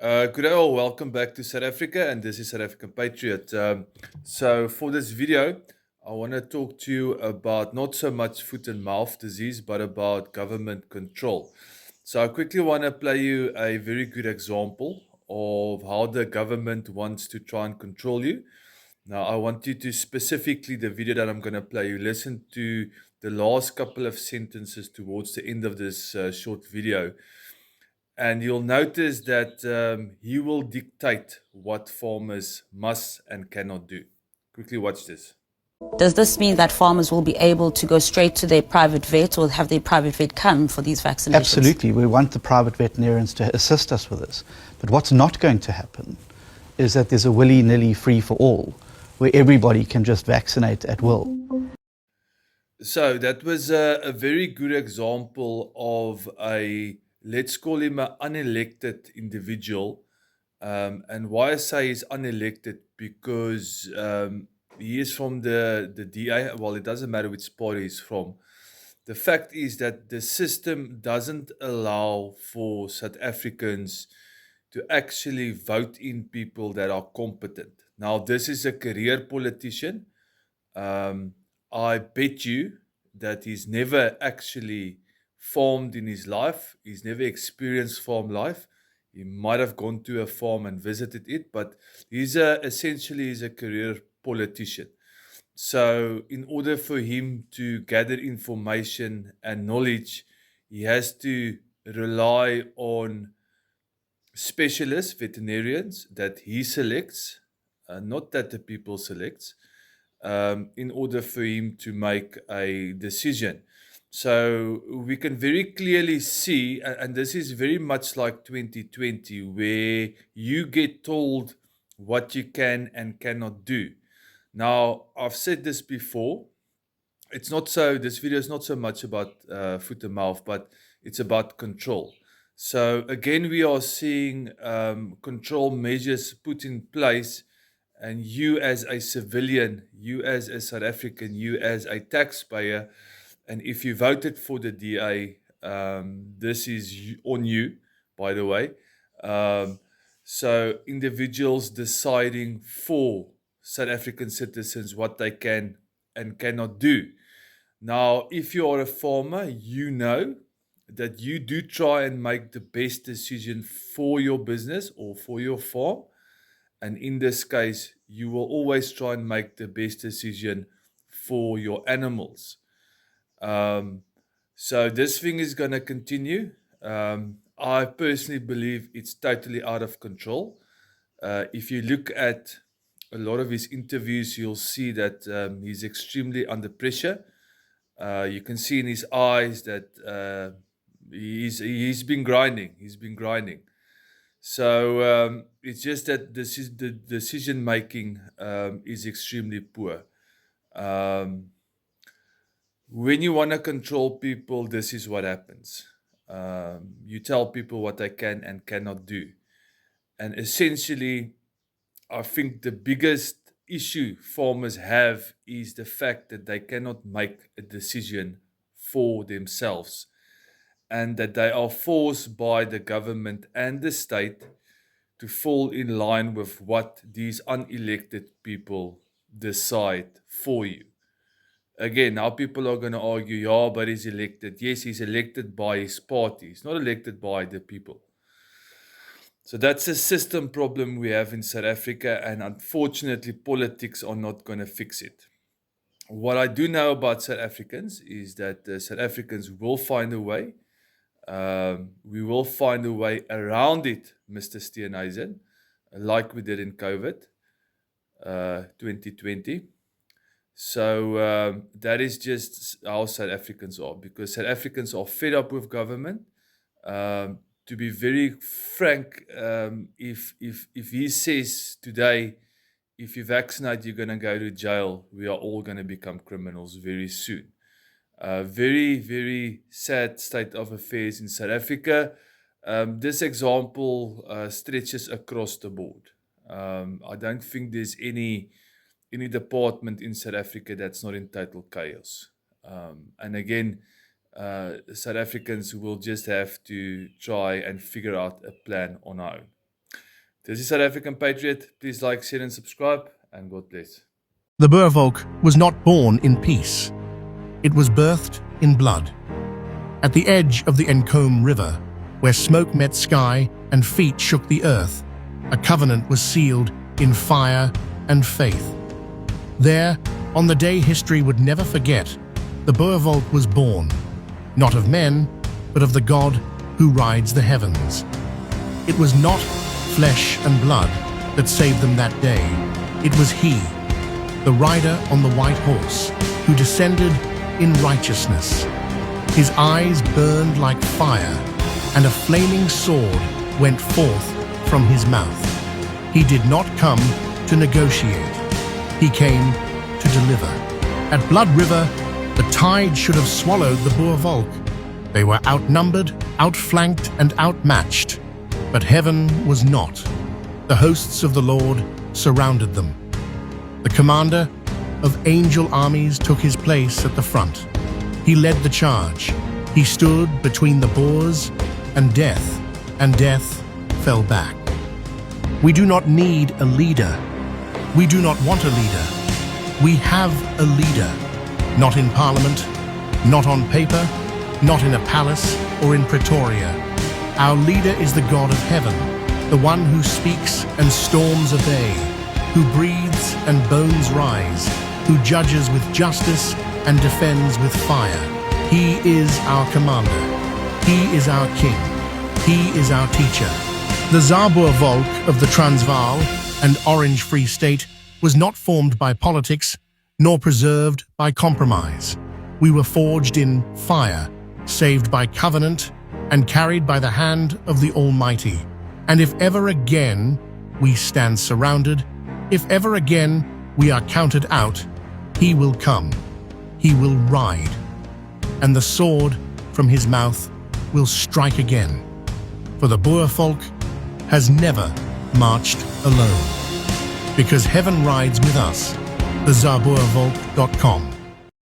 Good day all, welcome back to South Africa, and this is South African Patriot. So, for this video, I want to talk to you about not so much foot and mouth disease, but about government control. So, I quickly want to play you a very good example of how the government wants to try and control you. Now, I want you to specifically, the video that I'm going to play you, listen to the last couple of sentences towards the end of this short video, and you'll notice that he will dictate what farmers must and cannot do. Quickly watch this. Does this mean that farmers will be able to go straight to their private vet or have their private vet come for these vaccinations? Absolutely. We want the private veterinarians to assist us with this. But what's not going to happen is that there's a willy-nilly free-for-all where everybody can just vaccinate at will. So that was a very good example of let's call him an unelected individual. And why I say he's unelected, because he is from the DA. Well, it doesn't matter which party he's from. The fact is that the system doesn't allow for South Africans to actually vote in people that are competent. Now, this is a career politician. I bet you that he's never actually farmed in his life. He's never experienced farm life. He might have gone to a farm and visited it, but he's a career politician. So, in order for him to gather information and knowledge, he has to rely on specialists, veterinarians that he selects, not that the people selects, in order for him to make a decision. So we can very clearly see, and this is very much like 2020, where you get told what you can and cannot do. Now, I've said this before. This video is not so much about foot and mouth, but it's about control. So again, we are seeing control measures put in place, and you as a civilian, you as a South African, you as a taxpayer, and if you voted for the DA, this is on you, by the way. So individuals deciding for South African citizens what they can and cannot do. Now, if you are a farmer, you know that you do try and make the best decision for your business or for your farm. And in this case, you will always try and make the best decision for your animals. So this thing is going to continue. I personally believe it's totally out of control. If you look at a lot of his interviews, you'll see that he's extremely under pressure. You can see in his eyes that he's been grinding. He's been grinding. So it's just that the decision making is extremely poor. When you want to control people, this is what happens. You tell people what they can and cannot do. And essentially, I think the biggest issue farmers have is the fact that they cannot make a decision for themselves, and that they are forced by the government and the state to fall in line with what these unelected people decide for you. Again, now people are going to argue, yeah, but he's elected. Yes, he's elected by his party. He's not elected by the people. So that's a system problem we have in South Africa, and unfortunately, politics are not going to fix it. What I do know about South Africans is that South Africans will find a way. We will find a way around it, Mr. Steenhuisen, like we did in COVID 2020. So that is just how South Africans are, because South Africans are fed up with government. To be very frank, if he says today, if you vaccinate, you're going to go to jail, we are all going to become criminals very soon. Very, very sad state of affairs in South Africa. This example stretches across the board. I don't think there's any department in South Africa that's not in total chaos. And again, South Africans will just have to try and figure out a plan on our own. This is South African Patriot. Please like, share and subscribe, and God bless. The Boervolk was not born in peace. It was birthed in blood. At the edge of the Encombe River, where smoke met sky and feet shook the earth, a covenant was sealed in fire and faith. There, on the day history would never forget, the Boervolk was born, not of men, but of the God who rides the heavens. It was not flesh and blood that saved them that day. It was He, the rider on the white horse, who descended in righteousness. His eyes burned like fire, and a flaming sword went forth from his mouth. He did not come to negotiate. He came to deliver. At Blood River, the tide should have swallowed the Boervolk. They were outnumbered, outflanked, and outmatched. But heaven was not. The hosts of the Lord surrounded them. The commander of angel armies took his place at the front. He led the charge. He stood between the Boers and death fell back. We do not need a leader. We do not want a leader. We have a leader, not in Parliament, not on paper, not in a palace or in Pretoria. Our leader is the God of heaven, the one who speaks and storms obey, who breathes and bones rise, who judges with justice and defends with fire. He is our commander. He is our king. He is our teacher. The Tsar Boervolk of the Transvaal and Orange Free State was not formed by politics, nor preserved by compromise. We were forged in fire, saved by covenant, and carried by the hand of the Almighty. And if ever again we stand surrounded, if ever again we are counted out, He will come, He will ride, and the sword from His mouth will strike again. For the Boervolk has never marched alone. Because heaven rides with us, thezarboervolk.com.